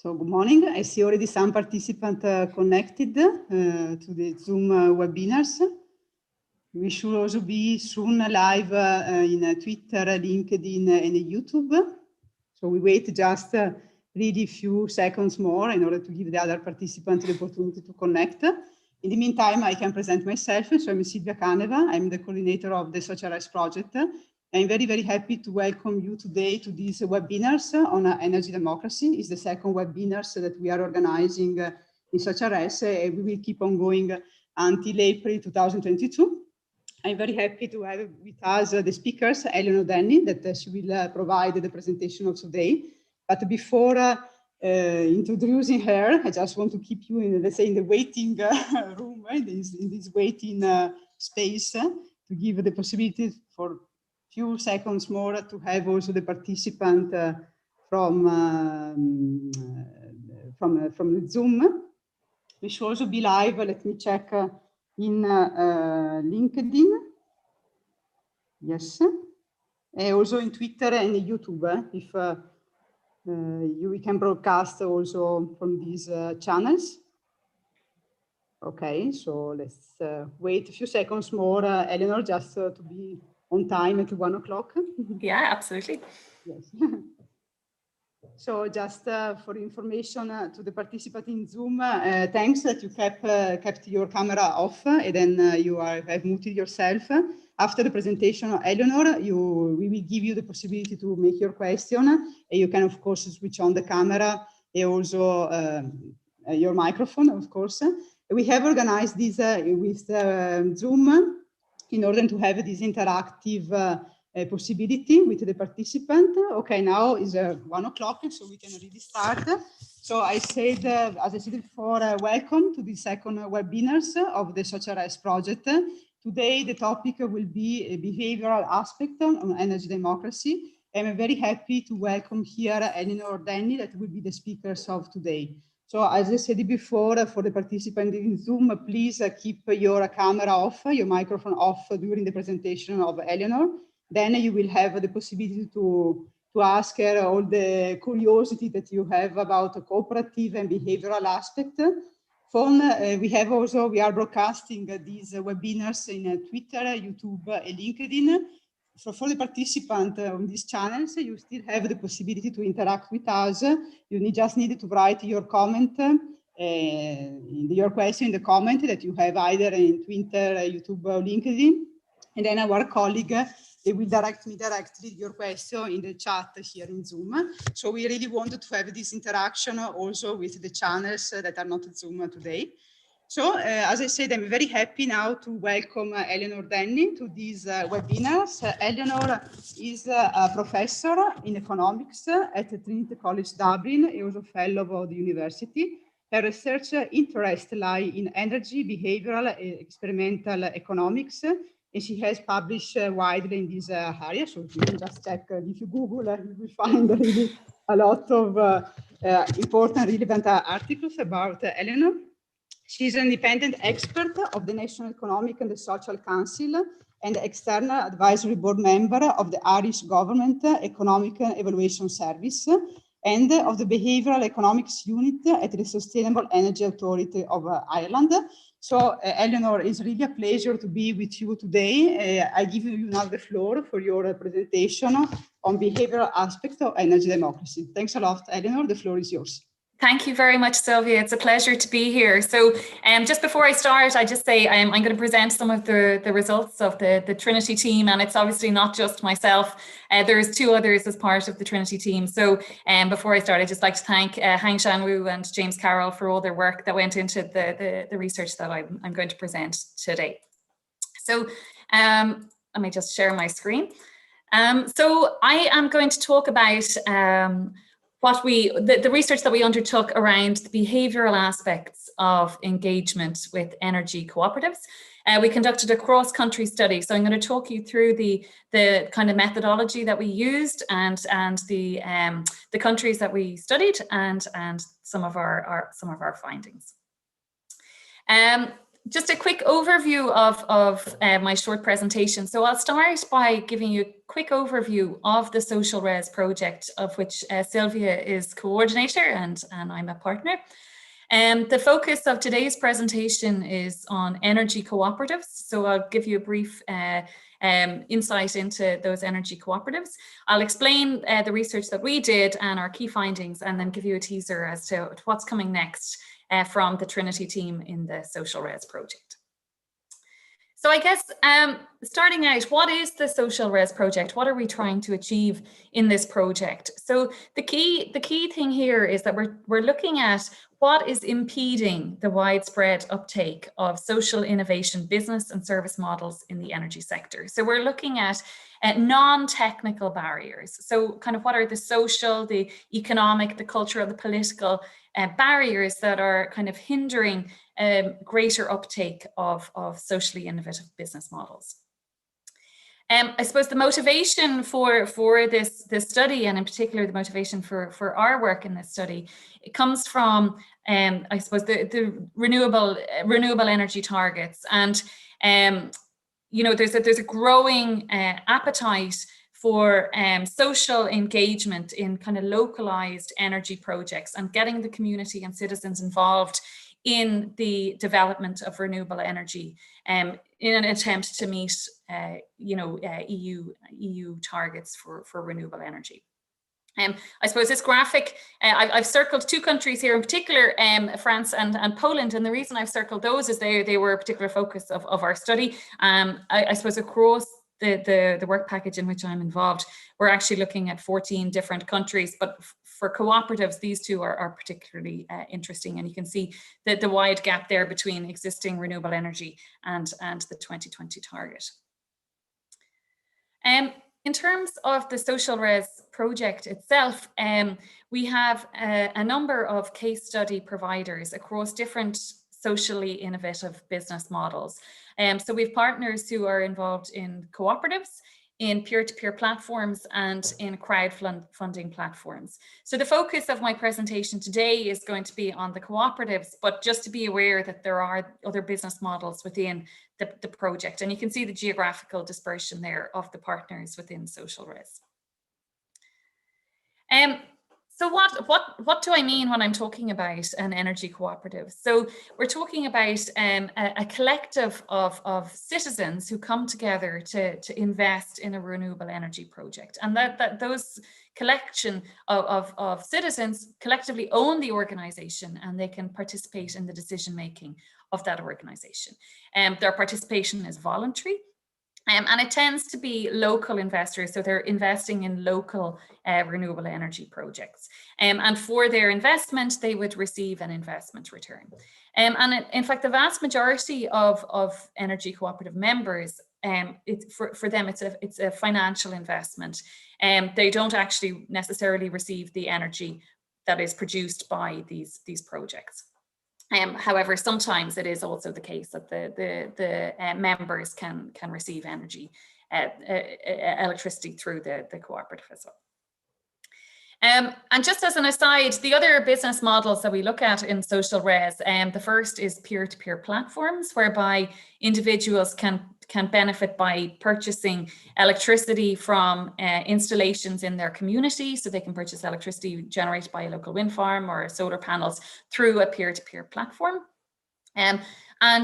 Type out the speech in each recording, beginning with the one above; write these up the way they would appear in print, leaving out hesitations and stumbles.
So good morning. I see already some participants connected to the Zoom webinars. We should also be soon live in Twitter, LinkedIn, and YouTube. So we wait just really a few seconds more in order to give the other participants the opportunity to connect. In the meantime, I can present myself. So I'm Silvia Caneva. I'm the coordinator of the SocialRES project. I'm very, very happy to welcome you today to these webinars on energy democracy. It's the second webinars that we are organizing in SocialRES. We will keep on going until April 2022. I'm very happy to have with us the speakers, Eleanor Danley, that she will provide the presentation of today. But before introducing her, I just want to keep you in, let's say, in the waiting room, right? in this waiting space to give the possibility for few seconds more to have also the participant from the Zoom. We should also be live. Let me check in LinkedIn. Yes, also in Twitter and YouTube. If we can broadcast also from these channels. Okay, so let's wait a few seconds more, Eleanor, just to be on time at 1 o'clock. Yeah, absolutely. Yes. So just for information to the participant in Zoom, thanks that you kept your camera off and then you have muted yourself. After the presentation of Eleanor, we will give you the possibility to make your question. And you can, of course, switch on the camera and also your microphone, of course. We have organized this with Zoom in order to have this interactive possibility with the participant. Okay, now is 1 o'clock, so we can really start. So I said, as I said before, welcome to the second webinars of the SocialRES project. Today, the topic will be a behavioral aspect on energy democracy. I'm very happy to welcome here Eleanor Danley, that will be the speakers of today. So as I said before, for the participant in Zoom, please keep your camera off, your microphone off during the presentation of Eleanor. Then you will have the possibility to ask her all the curiosity that you have about the cooperative and behavioral aspect. We are broadcasting these webinars in Twitter, YouTube, and LinkedIn. So for the participant on these channels, you still have the possibility to interact with us. You just need to write your comment, your question in the comment that you have either in Twitter, YouTube, or LinkedIn. And then our colleague, they will direct me directly your question in the chat here in Zoom. So we really wanted to have this interaction also with the channels that are not Zoom today. So, as I said, I'm very happy now to welcome Eleanor Danley to these webinars. Eleanor is a professor in economics at Trinity College Dublin. She was a fellow of the university. Her research interests lie in energy, behavioral, experimental economics, and she has published widely in this area. So you can just check, if you Google, you will find really a lot of important, relevant articles about Eleanor. She's an independent expert of the National Economic and the Social Council and external advisory board member of the Irish Government Economic Evaluation Service and of the Behavioural Economics Unit at the Sustainable Energy Authority of Ireland. So, Eleanor, it's really a pleasure to be with you today. I give you now the floor for your presentation on behavioural aspects of energy democracy. Thanks a lot, Eleanor. The floor is yours. Thank you very much, Sylvia. It's a pleasure to be here. So just before I start, I just say I'm going to present some of the results of the Trinity team, and it's obviously not just myself. There's two others as part of the Trinity team. So before I start, I'd just like to thank Hang Shan-Wu and James Carroll for all their work that went into the research that I'm going to present today. So let me just share my screen. So I am going to talk about the research that we undertook around the behavioural aspects of engagement with energy cooperatives. We conducted a cross-country study, so I'm going to talk you through the kind of methodology that we used and the countries that we studied and some of our findings. just a quick overview of my short presentation. So I'll start by giving you a quick overview of the SocialRES project, of which Sylvia is coordinator and I'm a partner. The focus of today's presentation is on energy cooperatives. So I'll give you a brief insight into those energy cooperatives. I'll explain the research that we did and our key findings, and then give you a teaser as to what's coming next from the Trinity team in the SocialRES project. So I guess starting out, what is the SocialRES project? What are we trying to achieve in this project? So the key thing here is that we're looking at what is impeding the widespread uptake of social innovation business and service models in the energy sector. So we're looking at non-technical barriers. So kind of what are the social, the economic, the cultural, the political barriers that are kind of hindering greater uptake of socially innovative business models. I suppose the motivation for this study, and in particular the motivation for our work in this study, it comes from I suppose the renewable energy targets, and you know, there's a growing appetite for social engagement in kind of localized energy projects and getting the community and citizens involved in the development of renewable energy in an attempt to meet EU targets for renewable energy. I suppose this graphic, I've circled two countries here in particular, France and Poland, and the reason I've circled those is they were a particular focus of our study. I suppose across the work package in which I'm involved, we're actually looking at 14 different countries, but for cooperatives, these two are particularly interesting, and you can see the wide gap there between existing renewable energy and the 2020 target. In terms of the SocialRES project itself, we have a number of case study providers across different socially innovative business models. So we have partners who are involved in cooperatives, in peer-to-peer platforms, and in crowdfunding platforms. So the focus of my presentation today is going to be on the cooperatives, but just to be aware that there are other business models within the project. And you can see the geographical dispersion there of the partners within SocialRES. So what do I mean when I'm talking about an energy cooperative? So we're talking about a collective of citizens who come together to invest in a renewable energy project, and that those collection of citizens collectively own the organization, and they can participate in the decision making of that organization. Their participation is voluntary. And it tends to be local investors, so they're investing in local renewable energy projects. And for their investment, they would receive an investment return. And in fact, the vast majority of energy cooperative members, for them, it's a financial investment. They don't actually necessarily receive the energy that is produced by these projects. However, sometimes it is also the case that the members can receive energy, electricity through the cooperative as well. And just as an aside, the other business models that we look at in SocialRES, the first is peer-to-peer platforms, whereby individuals can benefit by purchasing electricity from installations in their community. So they can purchase electricity generated by a local wind farm or solar panels through a peer-to-peer platform. And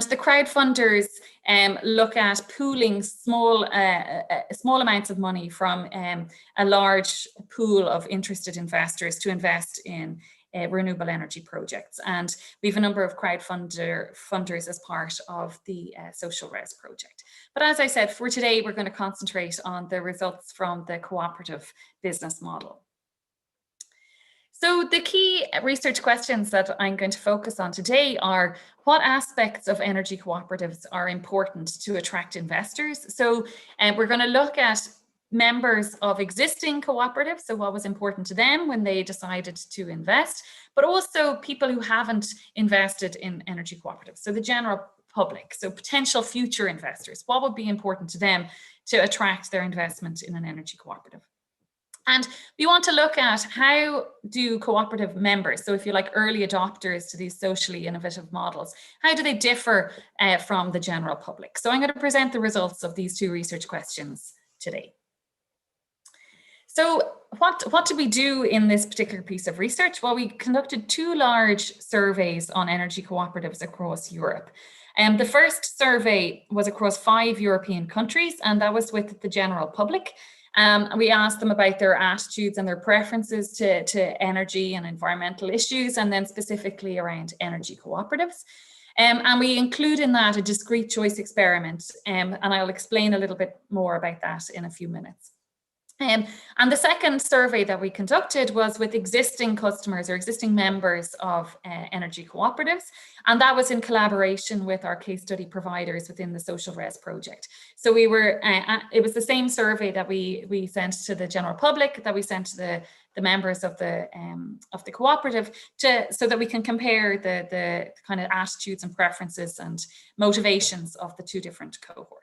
the crowdfunders look at pooling small amounts of money from a large pool of interested investors to invest in renewable energy projects. And we have a number of funders as part of the SocialRES project. But as I said, for today, we're going to concentrate on the results from the cooperative business model. So the key research questions that I'm going to focus on today are: what aspects of energy cooperatives are important to attract investors? So we're going to look at members of existing cooperatives, so what was important to them when they decided to invest, but also people who haven't invested in energy cooperatives, so the general public, so potential future investors. What would be important to them to attract their investment in an energy cooperative? And we want to look at how do cooperative members, so if you like early adopters to these socially innovative models, how do they differ from the general public? So I'm going to present the results of these 2 research questions today. So what did we do in this particular piece of research? Well, we conducted 2 large surveys on energy cooperatives across Europe. The first survey was across 5 European countries, and that was with the general public. We asked them about their attitudes and their preferences to energy and environmental issues, and then specifically around energy cooperatives. And we include in that a discrete choice experiment, and I'll explain a little bit more about that in a few minutes. And the second survey that we conducted was with existing customers or existing members of energy cooperatives, and that was in collaboration with our case study providers within the SocialRES project. So we were, it was the same survey that we sent to the general public, that we sent to the members of the cooperative, so that we can compare the kind of attitudes and preferences and motivations of the 2 different cohorts.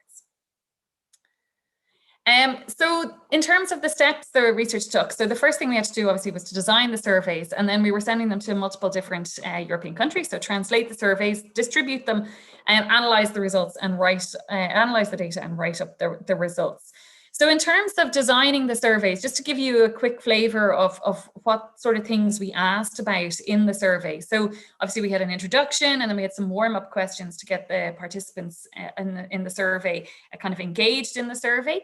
So in terms of the steps the research took, so the first thing we had to do obviously was to design the surveys, and then we were sending them to multiple different European countries. So translate the surveys, distribute them, analyze the results, and analyze the data and write up the results. So in terms of designing the surveys, just to give you a quick flavor of what sort of things we asked about in the survey. So obviously we had an introduction, and then we had some warm-up questions to get the participants in the survey kind of engaged in the survey.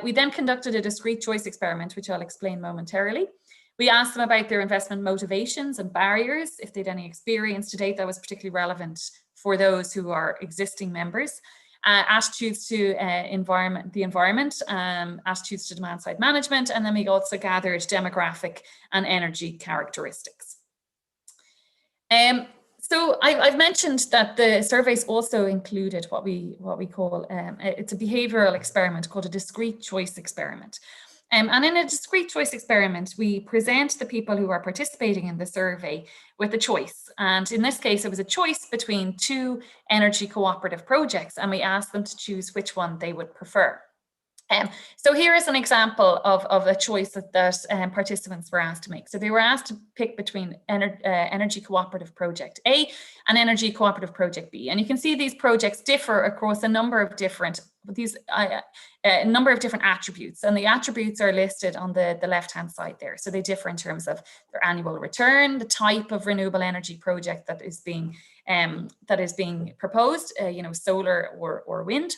We then conducted a discrete choice experiment, which I'll explain momentarily. We asked them about their investment motivations and barriers, if they'd any experience to date that was particularly relevant for those who are existing members. Attitudes to the environment, attitudes to demand side management, and then we also gathered demographic and energy characteristics. So I've mentioned that the surveys also included what we call, it's a behavioural experiment called a discrete choice experiment. And in a discrete choice experiment, we present the people who are participating in the survey with a choice. And in this case, it was a choice between 2 energy cooperative projects, and we asked them to choose which one they would prefer. So here is an example of a choice that participants were asked to make. So they were asked to pick between Energy Cooperative Project A and Energy Cooperative Project B. And you can see these projects differ across a number of different attributes. And the attributes are listed on the left-hand side there. So they differ in terms of their annual return, the type of renewable energy project that is being proposed, solar or wind.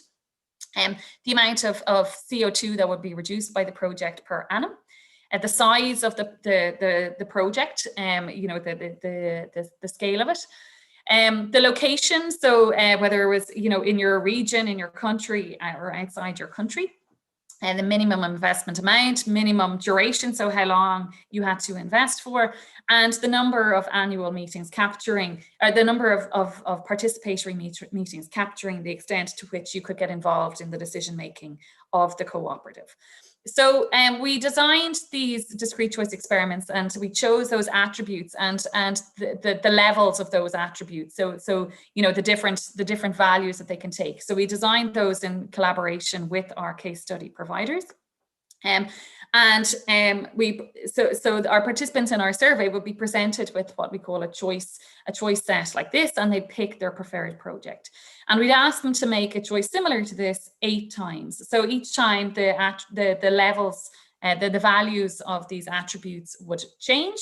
The amount of CO2 that would be reduced by the project per annum, the size of the project, the scale of it, the location. So whether it was in your region, in your country, or outside your country, and the minimum investment amount, minimum duration, so how long you had to invest for, and the number of annual meetings capturing, the number of participatory meetings capturing the extent to which you could get involved in the decision-making of the cooperative. So we designed these discrete choice experiments, and we chose those attributes and the levels of those attributes. So the different values that they can take. So we designed those in collaboration with our case study providers. So our participants in our survey would be presented with what we call a choice set like this, and they pick their preferred project. And we'd ask them to make a choice similar to this 8 times. So each time the levels, the values of these attributes would change.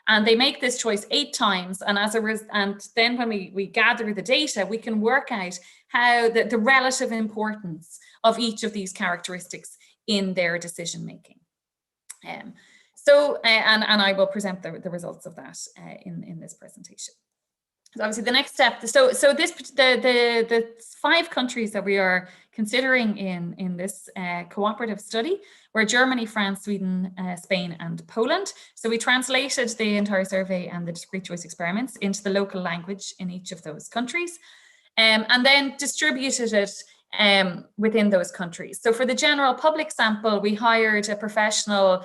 And they make this choice 8 times. And and then when we gather the data, we can work out how the relative importance of each of these characteristics in their decision making. And I will present the results of that in this presentation. So obviously the next step, the 5 countries that we are considering in this cooperative study were Germany, France, Sweden, Spain, and Poland. So we translated the entire survey and the discrete choice experiments into the local language in each of those countries, and then distributed it within those countries. So for the general public sample, we hired a professional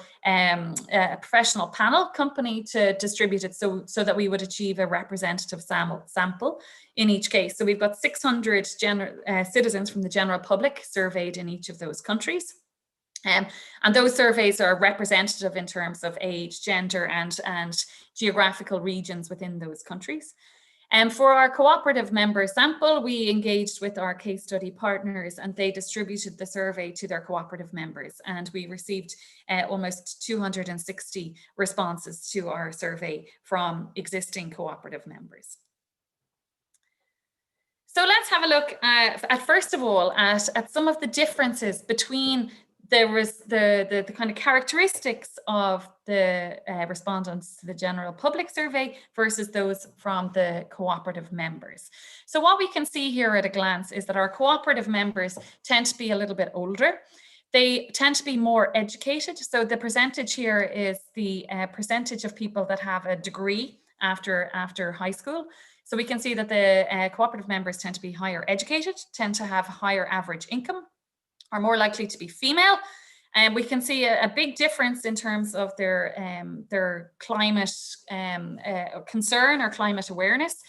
panel company to distribute it so that we would achieve a representative sample in each case. So we've got 600 citizens from the general public surveyed in each of those countries. And those surveys are representative in terms of age, gender, and geographical regions within those countries. And for our cooperative member sample, we engaged with our case study partners, and they distributed the survey to their cooperative members. And we received almost 260 responses to our survey from existing cooperative members. So let's have a look at first of all, at some of the differences between the kind of characteristics of the respondents to the general public survey versus those from the cooperative members. So what we can see here at a glance is that our cooperative members tend to be a little bit older. They tend to be more educated. So the percentage here is the percentage of people that have a degree after high school. So we can see that the cooperative members tend to be higher educated, tend to have higher average income, are more likely to be female. And we can see a big difference in terms of their climate concern or climate awareness.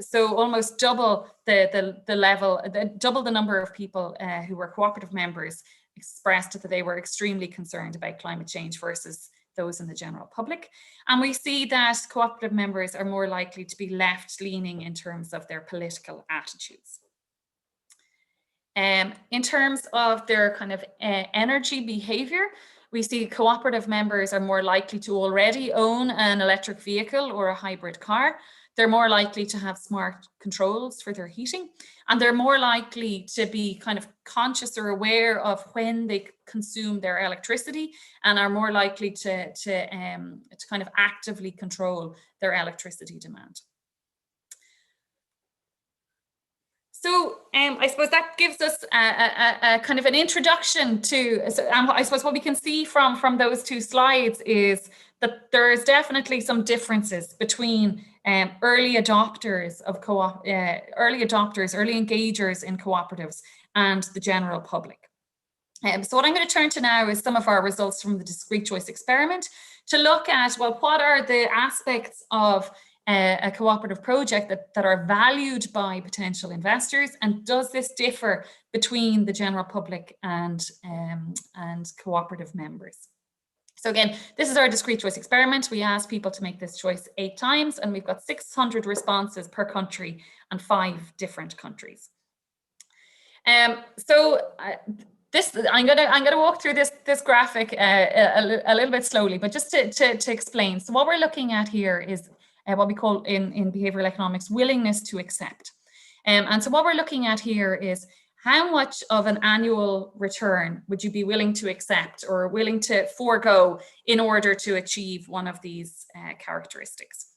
So almost double double the number of people who were cooperative members expressed that they were extremely concerned about climate change versus those in the general public. And we see that cooperative members are more likely to be left-leaning in terms of their political attitudes. In terms of their kind of energy behavior, we see cooperative members are more likely to already own an electric vehicle or a hybrid car. They're more likely to have smart controls for their heating, and they're more likely to be kind of conscious or aware of when they consume their electricity, and are more likely to kind of actively control their electricity demand. So I suppose that gives us a kind of an introduction to, I suppose what we can see from those two slides is that there is definitely some differences between early adopters, early engagers in cooperatives and the general public. So what I'm going to turn to now is some of our results from the discrete choice experiment to look at, well, what are the aspects of a cooperative project that are valued by potential investors, and does this differ between the general public and cooperative members? So again, this is our discrete choice experiment. We asked people to make this choice 8 times, and we've got 600 responses per country and 5 different countries. I'm gonna walk through this graphic a little bit slowly, but just to explain. So what we're looking at here is what we call in behavioral economics willingness to accept. And so what we're looking at here is how much of an annual return would you be willing to accept or willing to forego in order to achieve one of these characteristics.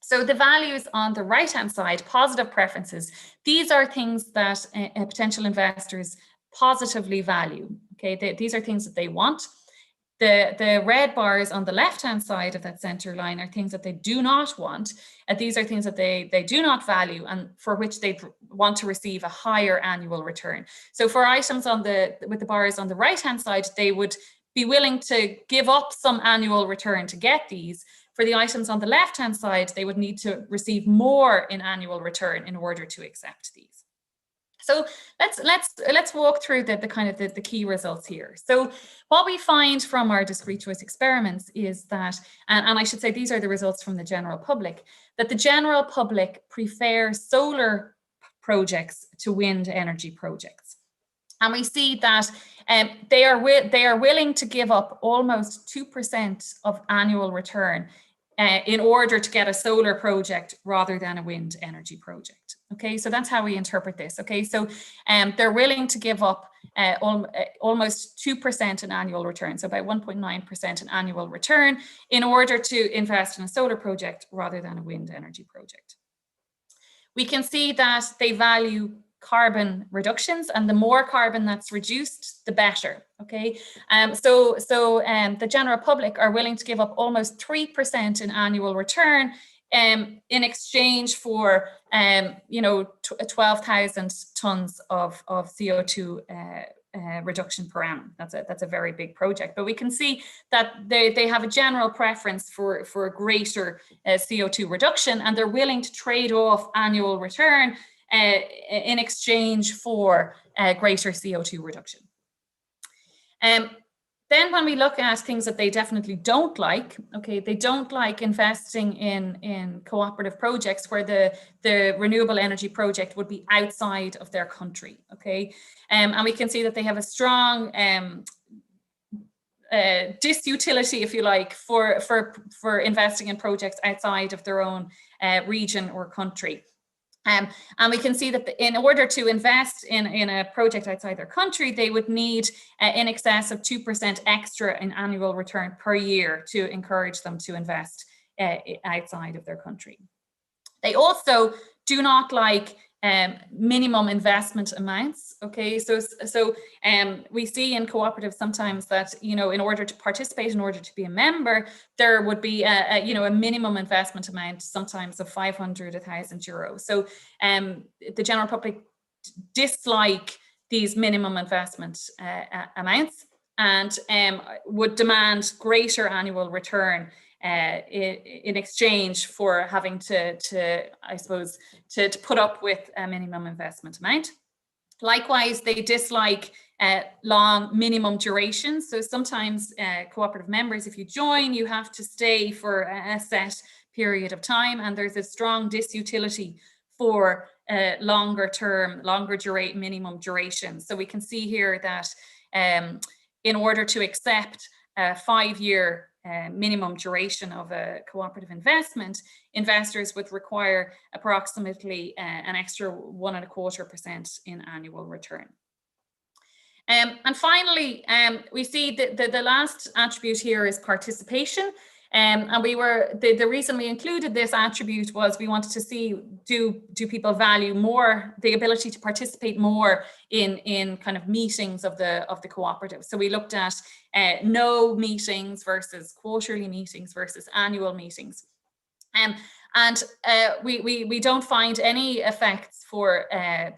So the values on the right-hand side, positive preferences, these are things that potential investors positively value. Okay, these are things that they want. The red bars on the left-hand side of that center line are things that they do not want. And these are things that they do not value and for which they want to receive a higher annual return. So for items with the bars on the right-hand side, they would be willing to give up some annual return to get these. For the items on the left-hand side, they would need to receive more in annual return in order to accept these. So let's walk through the kind of the key results here. So what we find from our discrete choice experiments is that, and I should say these are the results from the general public, that the general public prefers solar projects to wind energy projects. And we see that they are willing to give up almost 2% of annual return in order to get a solar project rather than a wind energy project. Okay, so that's how we interpret this. Okay, so they're willing to give up almost 2% in annual return, so about 1.9% in annual return in order to invest in a solar project rather than a wind energy project. We can see that they value carbon reductions, and the more carbon that's reduced, the better. Okay, so the general public are willing to give up almost 3% in annual return in exchange for 12,000 tons of CO2 reduction per annum. That's a very big project, but we can see that they have a general preference for a greater CO2 reduction, and they're willing to trade off annual return in exchange for greater CO2 reduction. Then when we look at things that they definitely don't like, okay, they don't like investing in cooperative projects where the renewable energy project would be outside of their country, okay? And we can see that they have a strong disutility, if you like, for investing in projects outside of their own region or country. And we can see that in order to invest in a project outside their country, they would need in excess of 2% extra in annual return per year to encourage them to invest outside of their country. They also do not like minimum investment amounts. Okay, so we see in cooperatives sometimes that, you know, in order to participate, in order to be a member, there would be a minimum investment amount, sometimes of 500, 1,000 euros. So the general public dislike these minimum investment amounts and would demand greater annual return in exchange for having to I suppose, to put up with a minimum investment amount. Likewise, they dislike long minimum durations. So sometimes cooperative members, if you join, you have to stay for a set period of time, and there's a strong disutility for longer term, minimum duration. So we can see here that in order to accept a 5-year minimum duration of a cooperative investment, investors would require approximately an extra 1.25% in annual return. And finally, we see that the last attribute here is participation. And the reason we included this attribute was we wanted to see, do people value more the ability to participate more in kind of meetings of the cooperative. So we looked at no meetings versus quarterly meetings versus annual meetings. And we don't find any effects for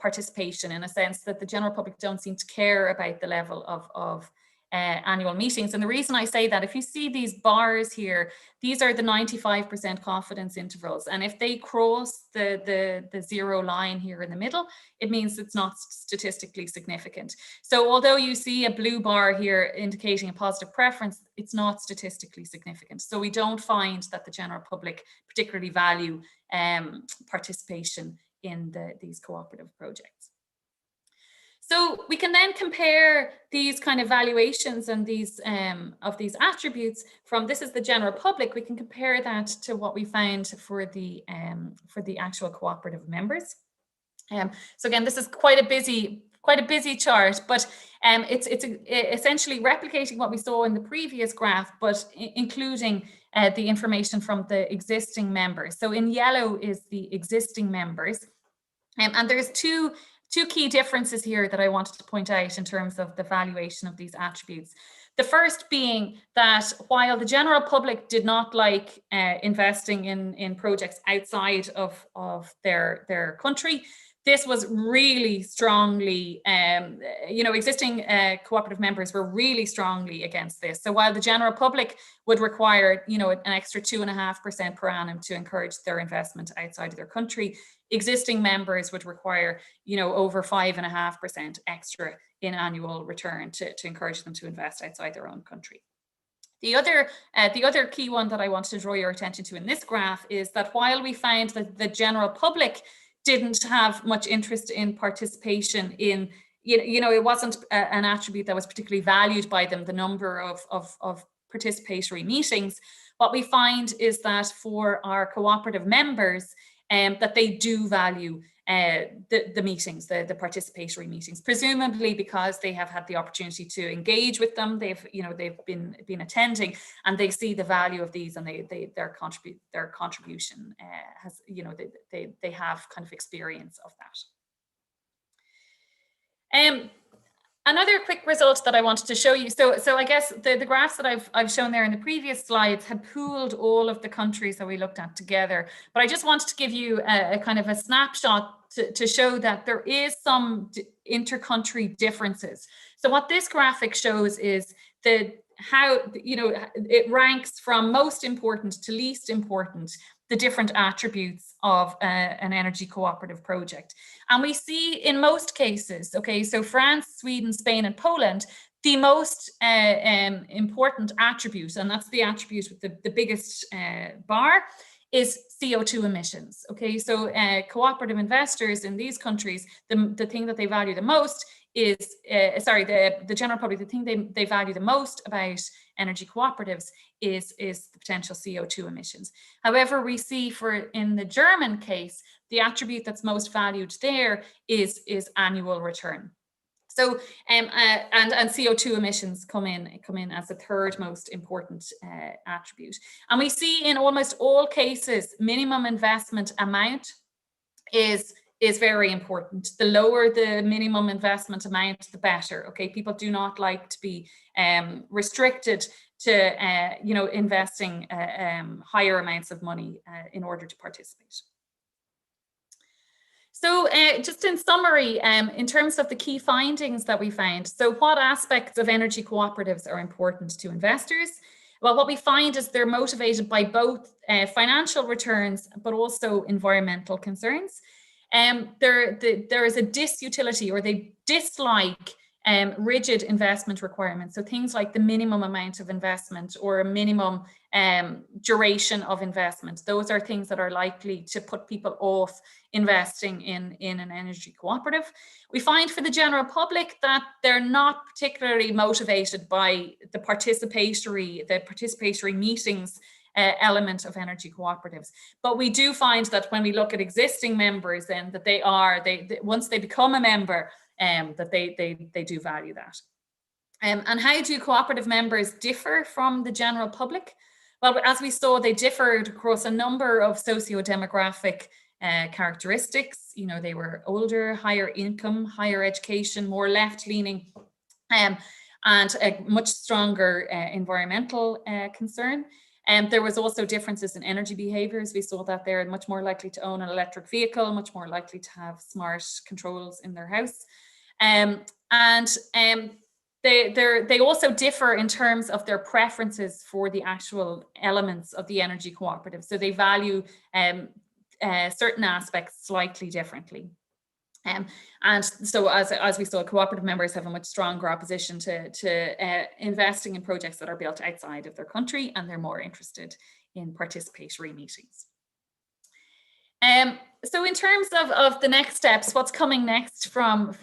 participation, in a sense that the general public don't seem to care about the level of annual meetings. And the reason I say that, if you see these bars here, these are the 95% confidence intervals. And if they cross the zero line here in the middle, it means it's not statistically significant. So although you see a blue bar here indicating a positive preference, it's not statistically significant. So we don't find that the general public particularly value participation in these cooperative projects. So we can then compare these kind of valuations and these of these attributes from, this is the general public, we can compare that to what we found for the actual cooperative members. So again, this is quite a busy chart, but it's essentially replicating what we saw in the previous graph, but including the information from the existing members. So in yellow is the existing members, and there's two key differences here that I wanted to point out in terms of the valuation of these attributes. The first being that while the general public did not like investing in projects outside of their country, this was really strongly, existing cooperative members were really strongly against this. So while the general public would require, an extra 2.5% per annum to encourage their investment outside of their country, existing members would require, over 5.5% extra in annual return to encourage them to invest outside their own country. The other key one that I want to draw your attention to in this graph is that while we found that the general public didn't have much interest in participation in, it wasn't an attribute that was particularly valued by them, the number of participatory meetings. What we find is that for our cooperative members, that they do value the meetings, the participatory meetings, presumably because they have had the opportunity to engage with them. They've been attending, and they see the value of these, and their contribution has, they have kind of experience of that. Another quick result that I wanted to show you. So I guess the graphs that I've shown there in the previous slides had pooled all of the countries that we looked at together. But I just wanted to give you a kind of a snapshot to show that there is some inter-country differences. So what this graphic shows is how it ranks from most important to least important, the different attributes of an energy cooperative project. And we see in most cases, okay, so France, Sweden, Spain, and Poland, the most important attribute, and that's the attribute with the biggest bar, is CO2 emissions. Okay, so cooperative investors in these countries, the thing that they value the most is, the general public, the thing they value the most about energy cooperatives is the potential CO2 emissions. However, we see in the German case, the attribute that's most valued there is annual return. So and CO2 emissions come in as the third most important attribute. And we see in almost all cases, minimum investment amount is very important. The lower the minimum investment amount, the better. Okay, people do not like to be restricted to investing higher amounts of money in order to participate. So just in summary, in terms of the key findings that we found, so what aspects of energy cooperatives are important to investors? Well, what we find is they're motivated by both financial returns, but also environmental concerns. There is a disutility, or they dislike rigid investment requirements. So things like the minimum amount of investment or a minimum duration of investment. Those are things that are likely to put people off investing in an energy cooperative. We find for the general public that they're not particularly motivated by the participatory meetings element of energy cooperatives. But we do find that when we look at existing members, then that they once they become a member, that they do value that. And how do cooperative members differ from the general public? Well, as we saw, they differed across a number of socio-demographic characteristics. They were older, higher income, higher education, more left-leaning, and a much stronger environmental concern. There was also differences in energy behaviors. We saw that they're much more likely to own an electric vehicle, much more likely to have smart controls in their house. They also differ in terms of their preferences for the actual elements of the energy cooperative. So they value certain aspects slightly differently. And so as we saw, cooperative members have a much stronger opposition to investing in projects that are built outside of their country, and they're more interested in participatory meetings. So in terms of the next steps, what's coming next from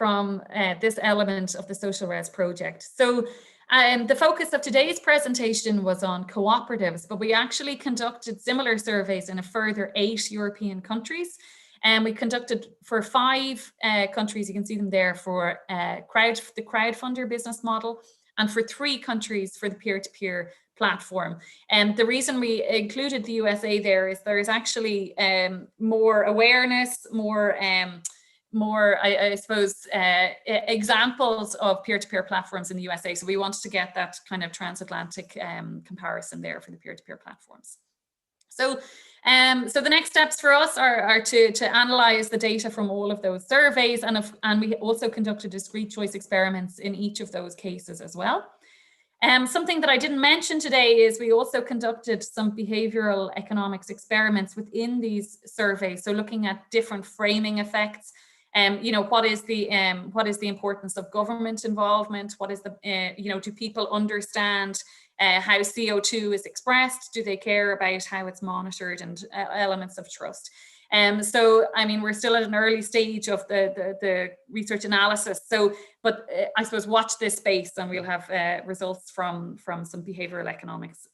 this element of the SocialRES project? So the focus of today's presentation was on cooperatives, but we actually conducted similar surveys in a further 8 European countries. And we conducted for 5 countries, you can see them there, for the crowdfunder business model, and for 3 countries for the peer-to-peer platform. And the reason we included the USA there is there is actually more awareness, more I suppose, examples of peer-to-peer platforms in the USA. So we wanted to get that kind of transatlantic comparison there for the peer-to-peer platforms. So the next steps for us are to analyze the data from all of those surveys, and we also conducted discrete choice experiments in each of those cases as well. Something that I didn't mention today is we also conducted some behavioral economics experiments within these surveys. So looking at different framing effects, what is the importance of government involvement? What is do people understand how CO2 is expressed? Do they care about how it's monitored, and elements of trust? So, I mean, we're still at an early stage of the research analysis. So, but I suppose watch this space, and we'll have results from some behavioral economics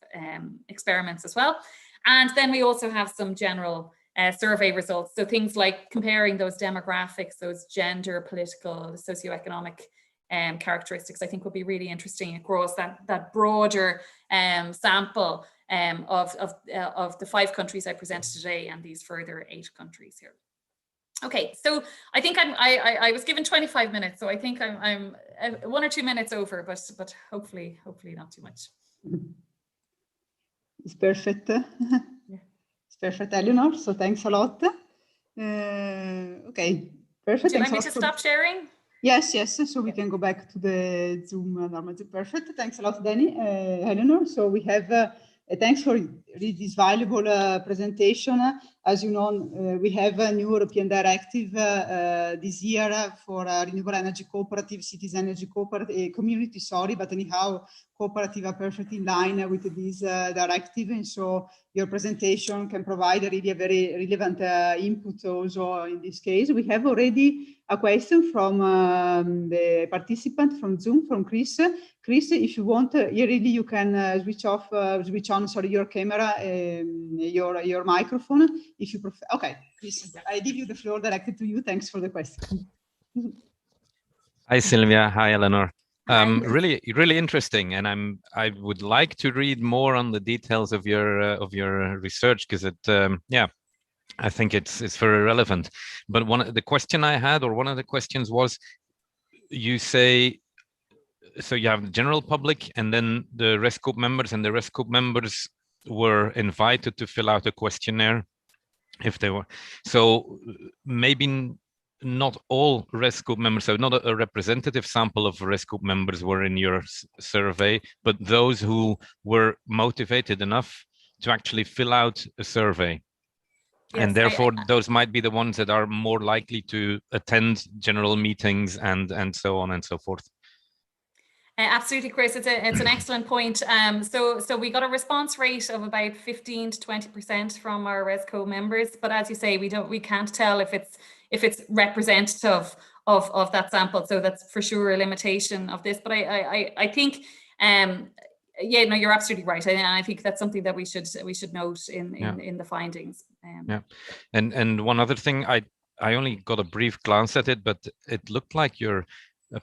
experiments as well. And then we also have some general survey results. So things like comparing those demographics, those gender, political, socioeconomic characteristics, I think will be really interesting across that broader sample of the 5 countries I presented today, and these further 8 countries here. Okay, so I think I was given 25 minutes, so I think I'm 1 or 2 minutes over, but hopefully not too much. It's perfect. Yeah. It's perfect, Eleanor. So thanks a lot. Okay, perfect. Would you like me to stop sharing? Yes. So we can go back to the Zoom normally. Perfect. Thanks a lot, Eleanor. So we have thanks for this valuable presentation. as you know, we have a new European directive this year for renewable energy cooperative, citizen energy cooperative, community, sorry, but anyhow, cooperative are perfectly in line with this directive. And so your presentation can provide really a very relevant input also in this case. We have already a question from the participant from Zoom, from Chris. Chris, if you want, really you can switch on, sorry, your camera, your microphone, if you prefer. Okay, Chris, I give you the floor directly to you. Thanks for the question. Hi, Sylvia. Hi, Eleanor. Really interesting, and I would like to read more on the details of your research, because it I think it's very relevant. But one of the questions was, you say, so you have the general public and then the RES Coop members, and the RES Coop members were invited to fill out a questionnaire if they were. So maybe not all RES Coop members, so not a representative sample of RES Coop members were in your survey, but those who were motivated enough to actually fill out a survey. Yes, and therefore those might be the ones that are more likely to attend general meetings and so on and so forth. Absolutely, Chris. It's an excellent point. So we got a response rate of about 15 to 20% from our RESCO members, but as you say, we can't tell if it's representative of that sample. So that's for sure a limitation of this. But I think yeah, no, you're absolutely right, and I think that's something that we should note in the findings. And one other thing, I only got a brief glance at it, but it looked like a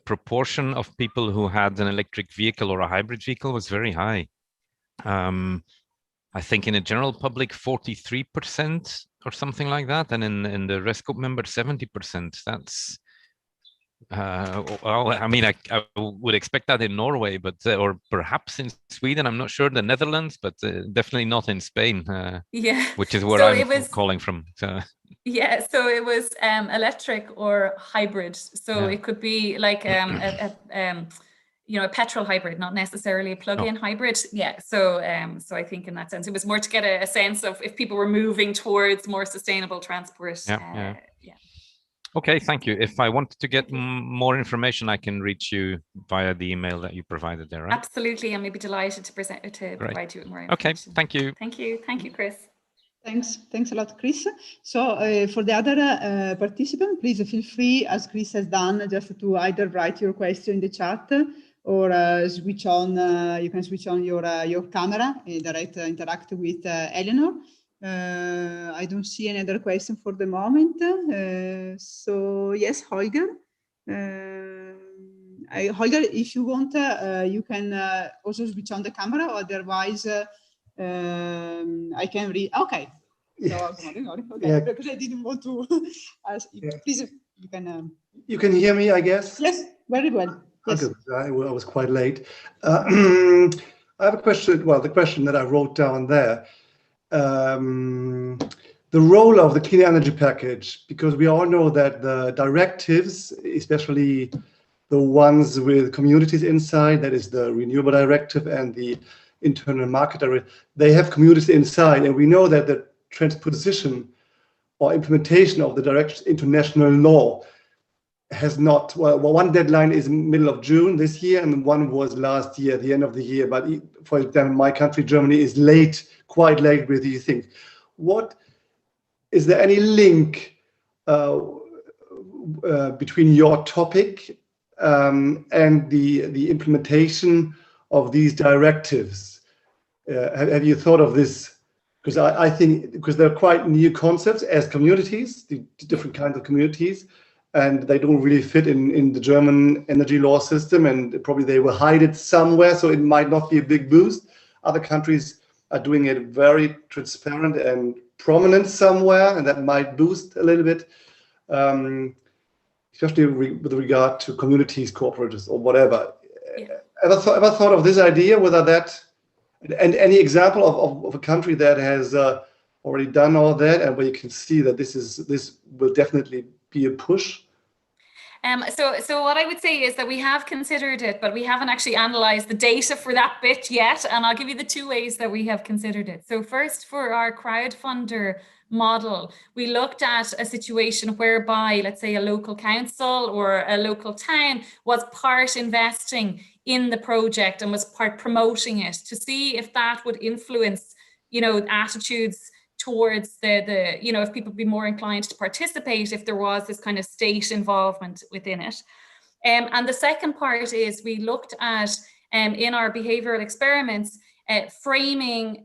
proportion of people who had an electric vehicle or a hybrid vehicle was very high. I think in the general public 43% or something like that, and in the RES Coop member 70%. That's well, I mean, I would expect that in Norway, but or perhaps in Sweden. I'm not sure. The Netherlands, but definitely not in Spain. Yeah, which is where I'm calling from. So. Yeah, so it was electric or hybrid. So it could be like a petrol hybrid, not necessarily a plug-in hybrid. Yeah, so I think in that sense, it was more to get a sense of if people were moving towards more sustainable transport. Yeah. Okay, thank you. If I wanted to get more information, I can reach you via the email that you provided there, right? Absolutely, and maybe delighted to provide you with more information. Okay, thank you. Thank you, Chris. Thanks a lot, Chris. So for the other participant, please feel free, as Chris has done, just to either write your question in the chat or switch on. You can switch on your camera and interact with Eleanor. I don't see any other question for the moment. So yes, Holger. Holger, if you want, you can also switch on the camera, or otherwise I can read. Okay. So, okay. Because I didn't want to ask. Please, you can. You can hear me, I guess. Yes, very well. Yes. Okay. I was quite late. I have a question. Well, the question that I wrote down there. The role of the clean energy package, because we all know that the directives, especially the ones with communities inside, that is the renewable directive and the internal market directive, they have communities inside, and we know that the transposition or implementation of the directives into national law has not, well, one deadline is middle of June this year, and one was last year, at the end of the year. But for example, my country, Germany, is late, quite late with these things. Is there any link between your topic and the implementation of these directives? Have you thought of this? Because I think, because they're quite new concepts as communities, the different kinds of communities, and they don't really fit in the German energy law system, and probably they will hide it somewhere, so it might not be a big boost. Other countries are doing it very transparent and prominent somewhere, and that might boost a little bit, especially with regard to communities, cooperatives, or whatever. Yeah. Ever thought of this idea, whether that, and any example of a country that has already done all that, and where you can see that this will definitely be a push? So what I would say is that we have considered it, but we haven't actually analysed the data for that bit yet. And I'll give you the two ways that we have considered it. So first, for our crowdfunder model, we looked at a situation whereby, let's say, a local council or a local town was part investing in the project and was part promoting it, to see if that would influence, attitudes towards if people would be more inclined to participate if there was this kind of state involvement within it. And the second part is we looked at, in our behavioural experiments, framing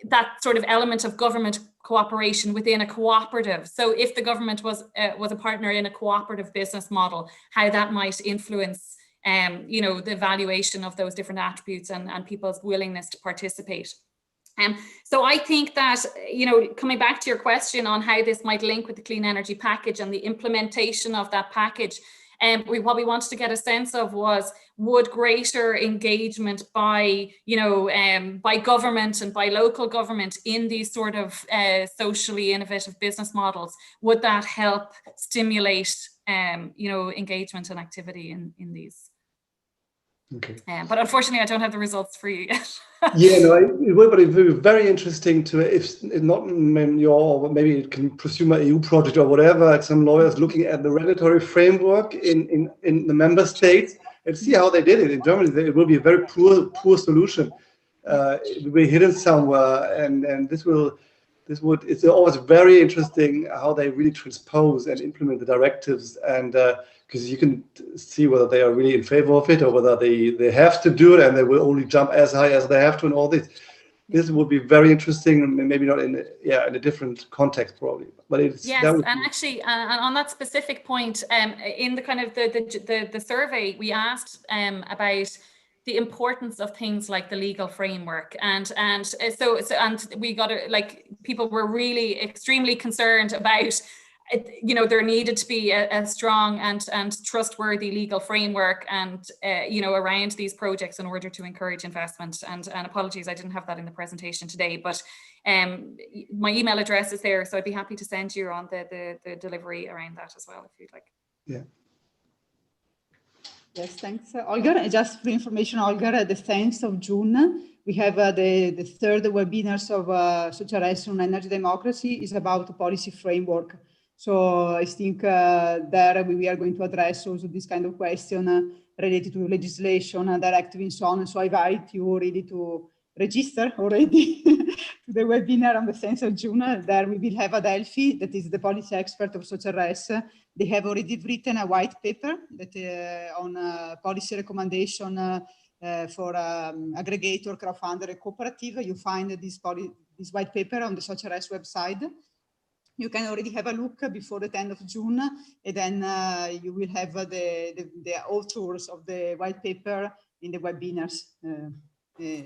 that sort of element of government cooperation within a cooperative. So if the government was a partner in a cooperative business model, how that might influence the evaluation of those different attributes and people's willingness to participate. So I think that, coming back to your question on how this might link with the clean energy package and the implementation of that package, what we wanted to get a sense of was, would greater engagement by, by government and by local government in these sort of socially innovative business models, would that help stimulate, engagement and activity in these? Okay. But unfortunately, I don't have the results for you yet. Yeah, no, it will be very interesting to, if not maybe it can pursue an EU project or whatever, some lawyers looking at the regulatory framework in the member states and see how they did it. In Germany, it will be a very poor solution. It will be hidden somewhere, and it's always very interesting how they really transpose and implement the directives, and because you can see whether they are really in favor of it or whether they have to do it and they will only jump as high as they have to, and all this. This would be very interesting, maybe not in a different context probably, but it's actually on that specific point, in the kind of the survey, we asked about the importance of things like the legal framework, and we got people were really extremely concerned about, there needed to be a strong and trustworthy legal framework and around these projects in order to encourage investment. And apologies, I didn't have that in the presentation today, but my email address is there, so I'd be happy to send you on the delivery around that as well if you'd like. Yeah. Yes, thanks, Olga. Just for information, Olga, the 10th of June, we have the third webinars of SocialRES on energy democracy is about the policy framework. So I think there we are going to address also this kind of question related to legislation, directive and so on. So I invite you really to register already to the webinar on the 10th of June. There we will have Adelphi, that is the policy expert of SocialRES. They have already written a white paper that on policy recommendation for aggregator, crowdfunder, and cooperative. You find this white paper on the SocialRES website. You can already have a look before the 10th of June, and then you will have the authors of the white paper in the webinars.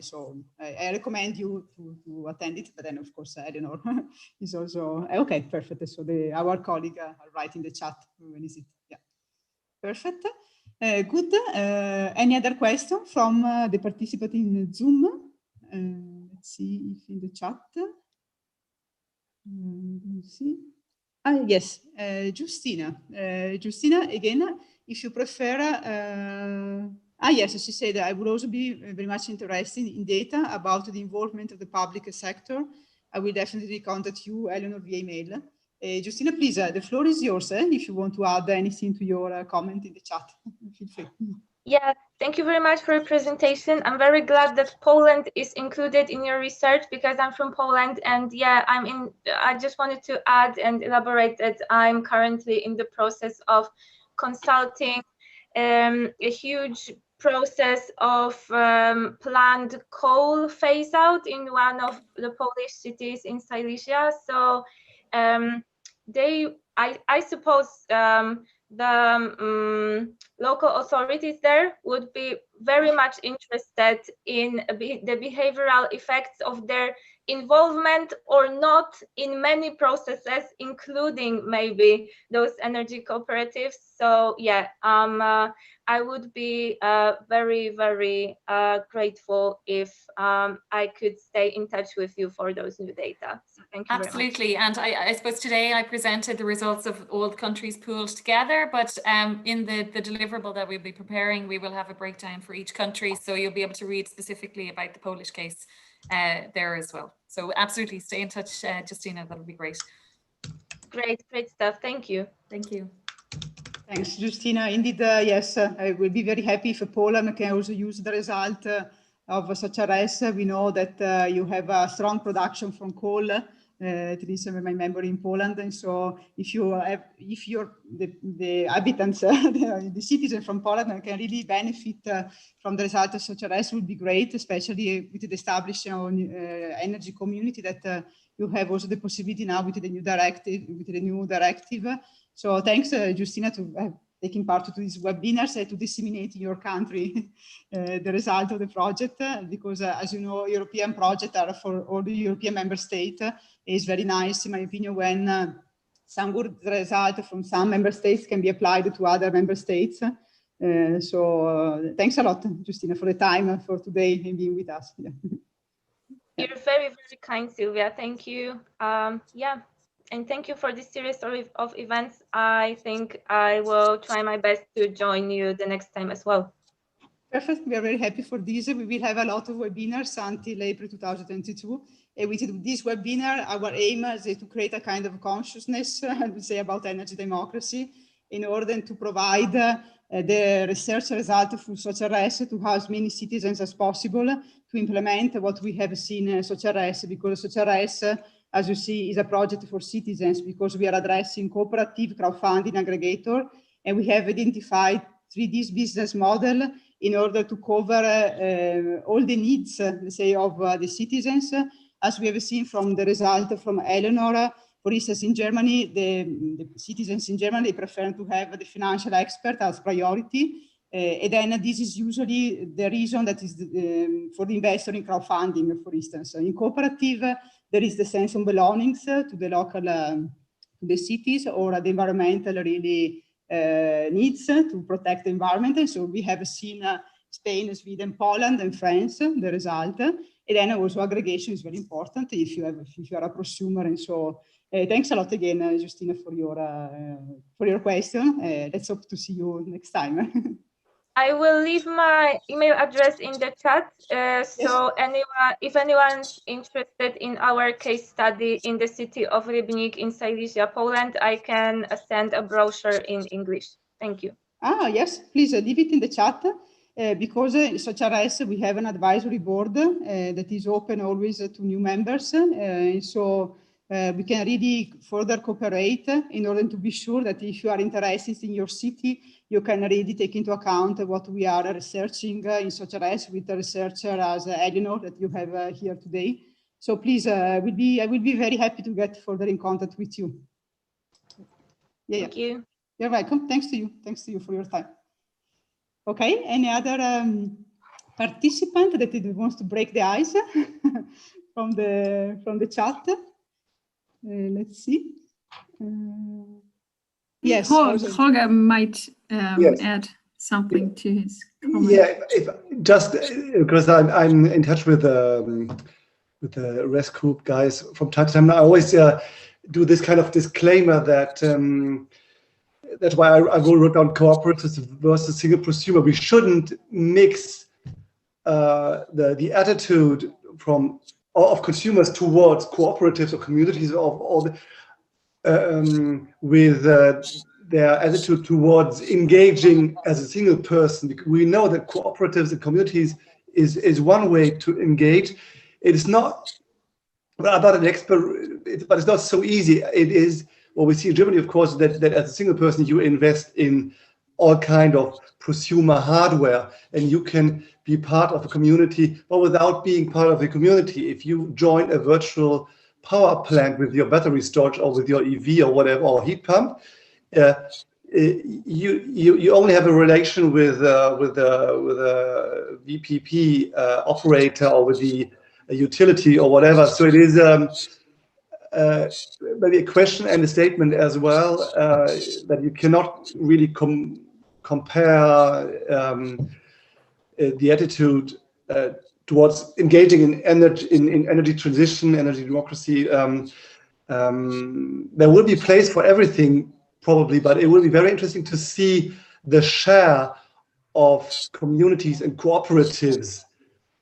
So I recommend you to attend it, but then of course Eleanor is also okay. Perfect. So our colleague are writing the chat. When is it? Yeah, perfect. Good. Any other question from the participant in Zoom? Let's see if in the chat. Let's see. Yes, Justina. Justina, again, if you prefer. Yes, she said, I would also be very much interested in data about the involvement of the public sector. I will definitely contact you, Eleanor, via email. Justina, please, the floor is yours if you want to add anything to your comment in the chat. Feel free. Yeah, thank you very much for your presentation. I'm very glad that Poland is included in your research because I'm from Poland, and yeah, I just wanted to add and elaborate that I'm currently in the process of consulting a huge process of planned coal phase out in one of the Polish cities in Silesia. So I suppose the local authorities there would be very much interested in the behavioral effects of their involvement or not in many processes, including maybe those energy cooperatives. So yeah, I'm I would be very, very grateful if I could stay in touch with you for those new data. So thank you Absolutely. very much. And I suppose today I presented the results of all the countries pooled together, but in the deliverable that we'll be preparing, we will have a breakdown for each country. So you'll be able to read specifically about the Polish case there as well. So absolutely stay in touch, Justina, that would be great. Great stuff. Thank you. Thank you. Thanks, Justina. Indeed, yes, I will be very happy if Poland can also use the result of SocialRES. We know that you have a strong production from coal, at least my memory in Poland. And so if you have, the habitants, the citizens from Poland can really benefit from the result of SocialRES would be great, especially with the establishing of energy community that you have also the possibility now with the new directive. So thanks, Justina, to taking part to these webinars and to disseminate in your country the result of the project, because as you know, European projects are for all the European member states. It's very nice, in my opinion, when some good result from some member states can be applied to other member states. So thanks a lot, Justina, for the time for today and being with us. Yeah. You're very, very kind, Sylvia. Thank you. Yeah. And thank you for this series of events. I think I will try my best to join you the next time as well. Perfect. We are very happy for this. We will have a lot of webinars until April 2022. And with this webinar, our aim is to create a kind of consciousness, I would say, about energy democracy in order to provide the research result for SocialRES to as many citizens as possible to implement what we have seen in SocialRES, because SocialRES, as you see, is a project for citizens, because we are addressing cooperative crowdfunding aggregator, and we have identified 3D business model in order to cover all the needs, let's say, of the citizens. As we have seen from the result from Eleanor, for instance, in Germany, the citizens in Germany prefer to have the financial expert as priority. And then this is usually the reason that is for the investor in crowdfunding, for instance. In cooperative, there is the sense of belongings to the local, to the cities, or the environmental really needs to protect the environment. And so we have seen Spain, Sweden, Poland, and France, the result. And then also aggregation is very important if you are a prosumer. And so thanks a lot again, Justina, for your question. Let's hope to see you next time. I will leave my email address in the chat. So if anyone's interested in our case study in the city of Rybnik in Silesia, Poland, I can send a brochure in English. Thank you. Ah, yes, please leave it in the chat. Because SocialRES, we have an advisory board that is open always to new members. So we can really further cooperate in order to be sure that if you are interested in your city, you can really take into account what we are researching in SocialRES with the researcher as Eleanor that you have here today. So please, I will be very happy to get further in contact with you. Yeah, Thank you. You're welcome. Thanks to you. Thanks to you for your time. Okay, any other participant that wants to break the ice from the chat? Let's see. Yes, Holger might yes. add something to his comment. Yeah, just because I'm in touch with the RES group guys from time to time. I always do this kind of disclaimer that that's why I wrote down cooperatives versus single prosumer. We shouldn't mix the attitude of consumers towards cooperatives or communities with their attitude towards engaging as a single person. We know that cooperatives and communities is one way to engage. It is not, well, I'm not an expert, but it's not so easy. It is what we see in Germany, of course, that as a single person, you invest in all kind of prosumer hardware, and you can be part of a community, but without being part of the community. If you join a virtual power plant with your battery storage or with your EV or whatever, or heat pump, you only have a relation with a VPP operator or with the utility or whatever. So it is maybe a question and a statement as well, that you cannot really compare the attitude towards engaging in energy transition, energy democracy, there will be a place for everything probably, but it will be very interesting to see the share of communities and cooperatives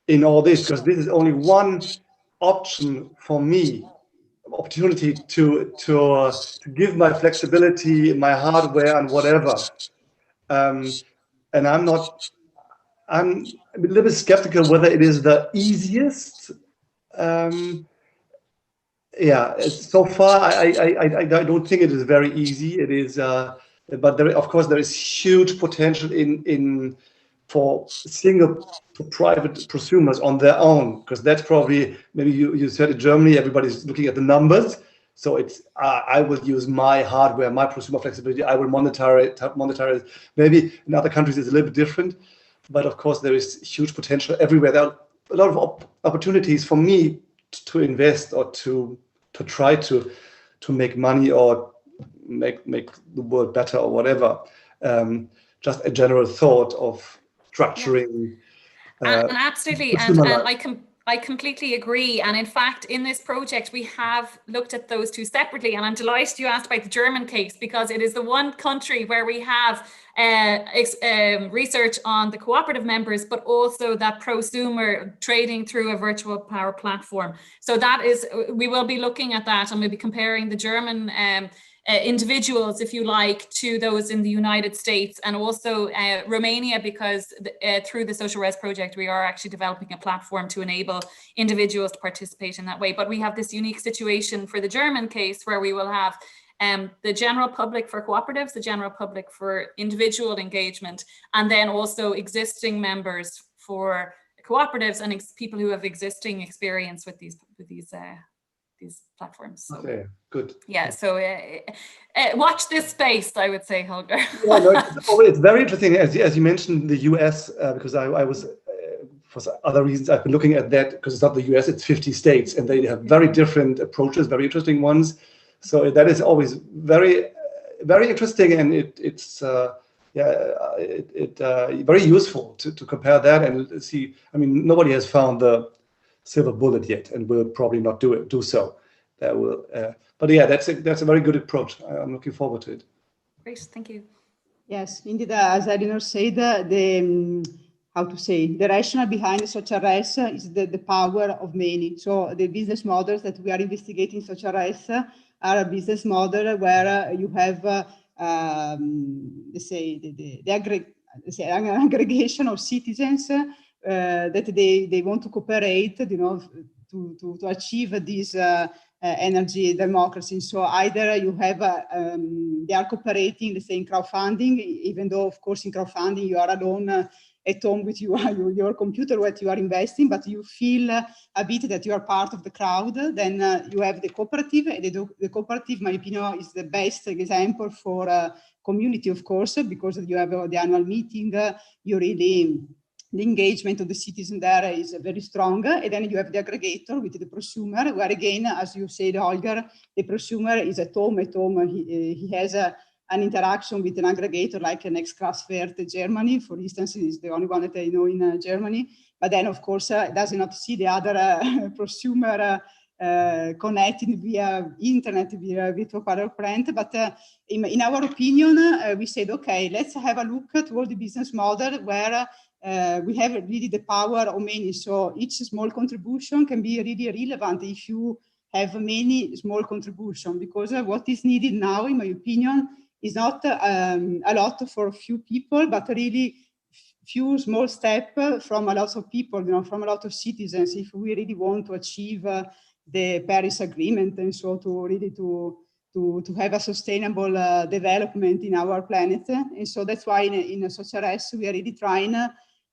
in all this, because this is only one option for me, opportunity to give my flexibility, my hardware, and whatever. And I'm a little bit skeptical whether it is the easiest. Yeah, so far I don't think it is very easy. It is, but there, of course, there is huge potential for single private prosumers on their own, because that's probably, maybe you said in Germany everybody's looking at the numbers. So it's I will use my hardware, my prosumer flexibility. I will monitor it. Maybe in other countries it's a little bit different, but of course there is huge potential everywhere. There are a lot of opportunities for me to invest or to try to make money or make the world better or whatever. Just a general thought of structuring. And absolutely, and I completely agree. And in fact, in this project, we have looked at those two separately. And I'm delighted you asked about the German case, because it is the one country where we have research on the cooperative members, but also that prosumer trading through a virtual power platform. So that is, we will be looking at that, and we'll be comparing the German individuals, if you like, to those in the United States, and also Romania, because through the SocialRES project, we are actually developing a platform to enable individuals to participate in that way. But we have this unique situation for the German case, where we will have the general public for cooperatives, the general public for individual engagement, and then also existing members for cooperatives and people who have existing experience with these platforms. So, okay, good. Yeah, so watch this space, I would say, Holger. Yeah, no, it's very interesting, as you mentioned, the US, because I was, for other reasons, I've been looking at that, because it's not the US, it's 50 states, and they have very different approaches, very interesting ones. So that is always very, very interesting, and it's very useful to compare that and see. I mean, nobody has found the silver bullet yet, and will probably not do so. That will, but yeah, that's a very good approach. I'm looking forward to it. Great, thank you. Yes, indeed, as Eleanor said, the rationale behind the SocialRES is the power of many. So the business models that we are investigating in SocialRES are a business model where you have, let's say, an aggregation of citizens that they want to cooperate, you know, to achieve this energy democracy. So either you have, they are cooperating, let's say, in crowdfunding, even though, of course, in crowdfunding you are alone at home with your computer where you are investing, but you feel a bit that you are part of the crowd. Then you have the cooperative. The cooperative, in my opinion, is the best example for community, of course, because you have the annual meeting, the engagement of the citizen there is very strong. And then you have the aggregator with the prosumer, where again, as you said, Holger, the prosumer is at home. He has an interaction with an aggregator like an ex-Kraftwerk Germany, for instance, is the only one that I know in Germany. But then, of course, does not see the other prosumer connected via internet, via virtual power plant. But in our opinion, we said, okay, let's have a look at all the business model where we have really the power of many. So each small contribution can be really relevant if you have many small contributions, because what is needed now, in my opinion, is not a lot for a few people, but really few small steps from a lot of people, you know, from a lot of citizens, if we really want to achieve the Paris Agreement, and so to really to have a sustainable development in our planet. And so that's why in SocialRES we are really trying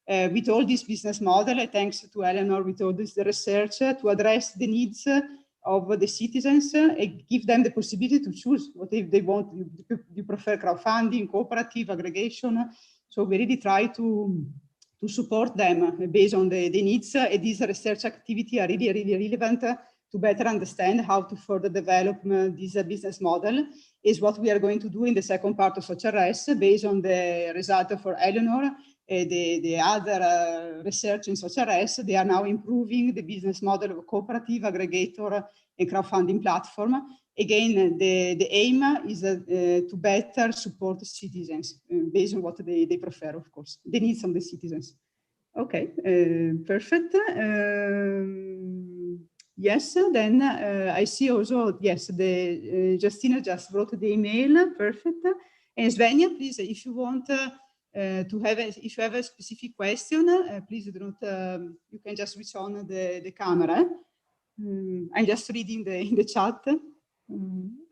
with all this business model, thanks to Eleanor, with all this research, to address the needs of the citizens and give them the possibility to choose what if they want. You prefer crowdfunding, cooperative, aggregation. So we really try to support them based on the needs. And these research activities are really relevant to better understand how to further develop this business model is what we are going to do in the second part of SocialRES based on the result for Eleanor. The other research in SocialRES, they are now improving the business model of cooperative, aggregator, and crowdfunding platform. Again, the aim is to better support citizens based on what they prefer, of course, the needs of the citizens. Okay, perfect. Yes, then I see also, yes, Justina just wrote the email, perfect. And Svenja, please, if you want if you have a specific question, please don't, you can just switch on the camera. I'm just reading in the chat.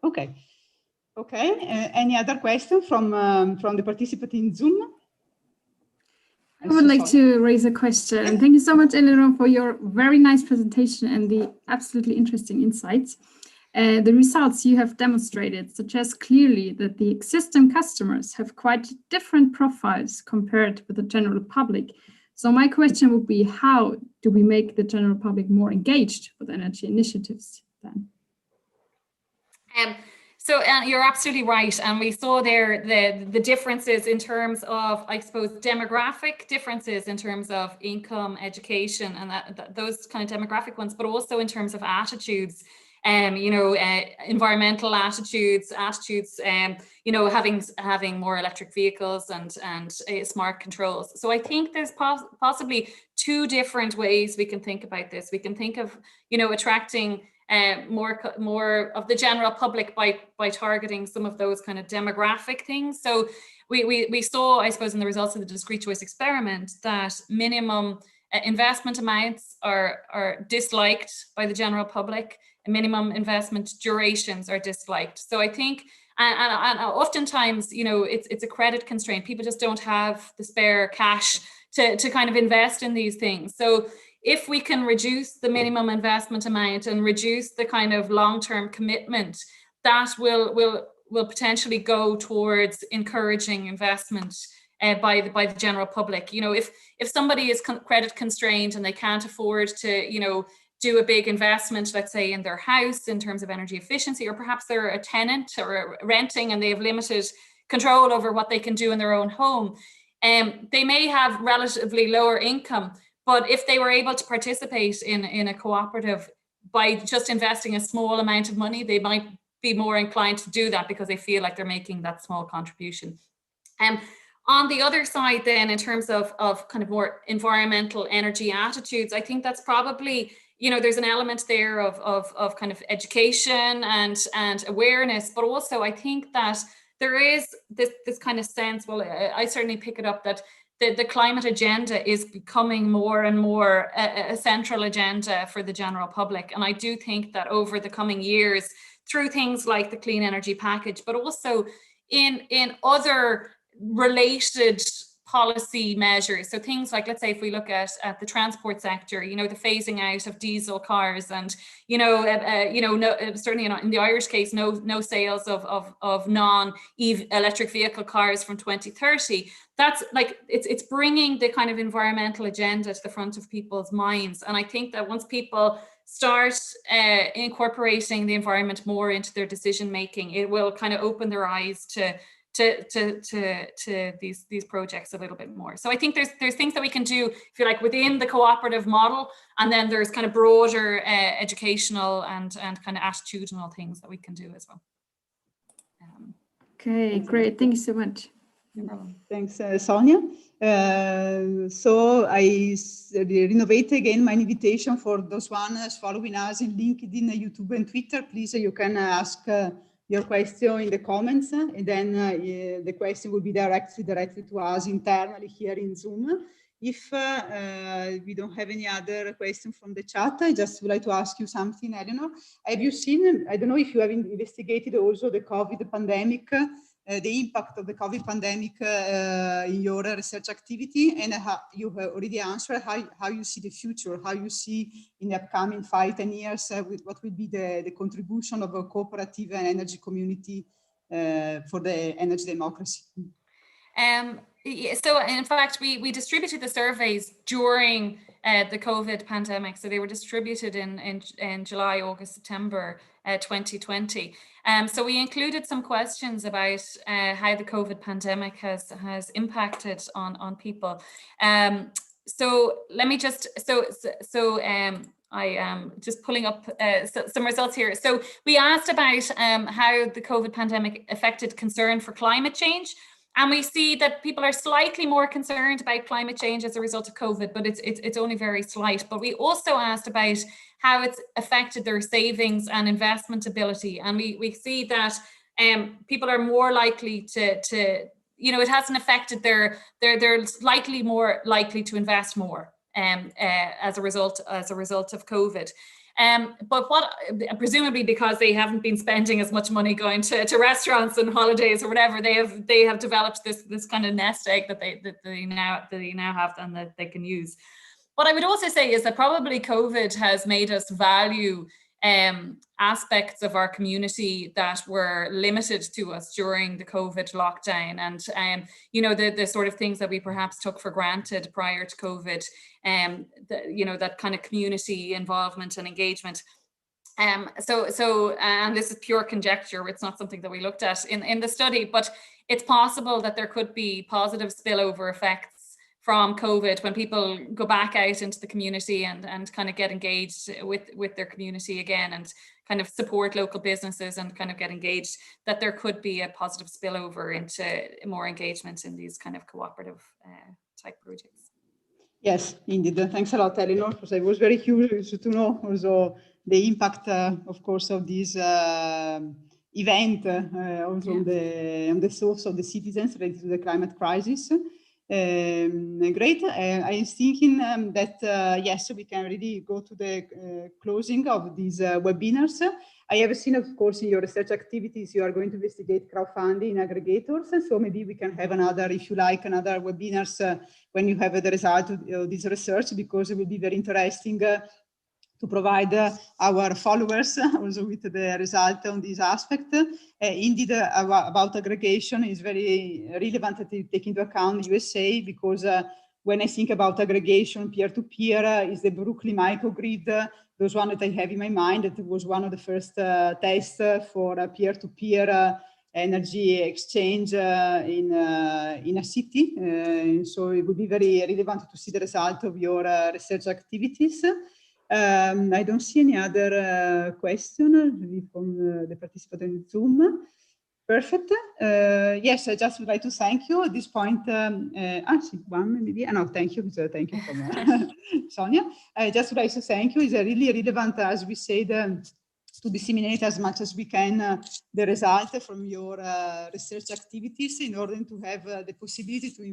Okay. Okay. Any other question from the participant in Zoom? I would like to raise a question. Thank you so much, Eleanor, for your very nice presentation and the absolutely interesting insights. The results you have demonstrated suggest clearly that the existing customers have quite different profiles compared with the general public. So my question would be, how do we make the general public more engaged with energy initiatives then? So you're absolutely right. And we saw there the differences in terms of, I suppose, demographic differences in terms of income, education, and those kind of demographic ones, but also in terms of attitudes. You know, environmental attitudes, you know, having more electric vehicles and smart controls. So I think there's possibly two different ways we can think about this. We can think of, you know, attracting more of the general public by targeting some of those kind of demographic things. So we saw, I suppose, in the results of the discrete choice experiment that minimum investment amounts are disliked by the general public, and minimum investment durations are disliked. So I think, and oftentimes, you know, it's a credit constraint. People just don't have the spare cash to kind of invest in these things. So if we can reduce the minimum investment amount and reduce the kind of long-term commitment, that will potentially go towards encouraging investment by the general public. You know, if somebody is credit constrained and they can't afford to, you know, do a big investment, let's say in their house in terms of energy efficiency, or perhaps they're a tenant or renting and they have limited control over what they can do in their own home, they may have relatively lower income, but if they were able to participate in a cooperative by just investing a small amount of money, they might be more inclined to do that because they feel like they're making that small contribution. On the other side then, in terms of kind of more environmental energy attitudes, I think that's probably, you know, there's an element there of kind of education and awareness, but also I think that there is this kind of sense, well, I certainly pick it up that the climate agenda is becoming more and more a central agenda for the general public. And I do think that over the coming years, through things like the clean energy package, but also in other related policy measures. So things like, let's say, if we look at the transport sector, you know, the phasing out of diesel cars, and certainly in the Irish case, no sales of non-electric vehicle cars from 2030. That's like it's bringing the kind of environmental agenda to the front of people's minds. And I think that once people start incorporating the environment more into their decision making, it will kind of open their eyes to these projects a little bit more. So I think there's things that we can do, if you like, within the cooperative model, and then there's kind of broader educational and kind of attitudinal things that we can do as well. Okay, great. Thank you so much. No problem. Thanks, Sonia. So I renovate again my invitation for those ones following us in LinkedIn, YouTube, and Twitter. Please, you can ask your question in the comments, and then the question will be directed to us internally here in Zoom. If we don't have any other question from the chat, I just would like to ask you something, Eleanor. Have you seen, I don't know if you have investigated also the COVID pandemic, the impact of the COVID pandemic in your research activity, and how you have already answered how you see the future, how you see in the upcoming 5-10 years what will be the contribution of a cooperative and energy community for the energy democracy. So in fact, we distributed the surveys during the COVID pandemic. So they were distributed in July, August, September 2020. So we included some questions about how the COVID pandemic has impacted on people. So let me just, I am just pulling up some results here. So we asked about how the COVID pandemic affected concern for climate change. And we see that people are slightly more concerned about climate change as a result of COVID, but it's only very slight. But we also asked about how it's affected their savings and investment ability. And we see that people are more likely to it hasn't affected they're slightly more likely to invest more as a result of COVID. But what, presumably because they haven't been spending as much money going to restaurants and holidays or whatever, they have developed this kind of nest egg that they now have and that they can use. What I would also say is that probably COVID has made us value aspects of our community that were limited to us during the COVID lockdown, and the sort of things that we perhaps took for granted prior to COVID, that kind of community involvement and engagement. And this is pure conjecture, it's not something that we looked at in the study, but it's possible that there could be positive spillover effects from COVID when people go back out into the community and kind of get engaged with their community again and kind of support local businesses and kind of get engaged, that there could be a positive spillover into more engagement in these kind of cooperative type projects. Yes, indeed. Thanks a lot, Eleanor, because I was very curious to know also the impact, of course, of this event also on the thoughts of the citizens related to the climate crisis. Great. I was thinking that yes, we can really go to the closing of these webinars. I have seen, of course, in your research activities, you are going to investigate crowdfunding aggregators. So maybe we can have another, if you like, another webinars when you have the result of this research, because it will be very interesting to provide our followers also with the result on this aspect. Indeed, about aggregation is very relevant to take into account USA, because when I think about aggregation, peer-to-peer is the Brooklyn microgrid, those one that I have in my mind. That was one of the first tests for peer-to-peer energy exchange in a city. So it would be very relevant to see the result of your research activities. I don't see any other question from the participant in Zoom. Perfect. Yes, I just would like to thank you at this point. Actually, one maybe. No, thank you. Thank you from Sonia. I just would like to thank you. It's really relevant, as we said, to disseminate as much as we can the result from your research activities in order to have the possibility to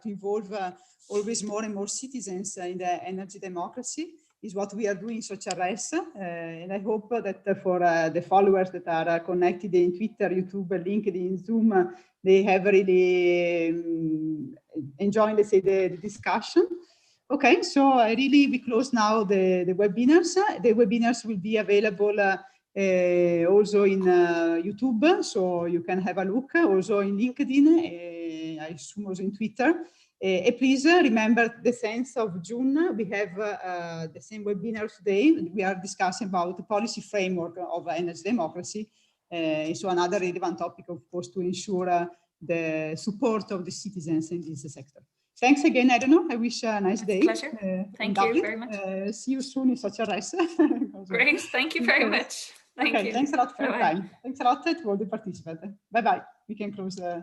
involve always more and more citizens in the energy democracy. Is what we are doing in SocialRES, and I hope that for the followers that are connected in Twitter, YouTube, LinkedIn, Zoom, they have really enjoyed, let's say, the discussion. Okay, so we close now the webinars. The webinars will be available also in YouTube, so you can have a look, also in LinkedIn, I assume also in Twitter. Please remember the 10th of June, we have the same webinar today. We are discussing about the policy framework of energy democracy. So another relevant topic, of course, to ensure the support of the citizens in this sector. Thanks again, Eleanor. I wish a nice day. Pleasure. Thank you very much. See you soon in SocialRES. Great. Thank you very much. Thank you. Thanks a lot for your time. Thanks a lot to all the participants. Bye-bye. We can close the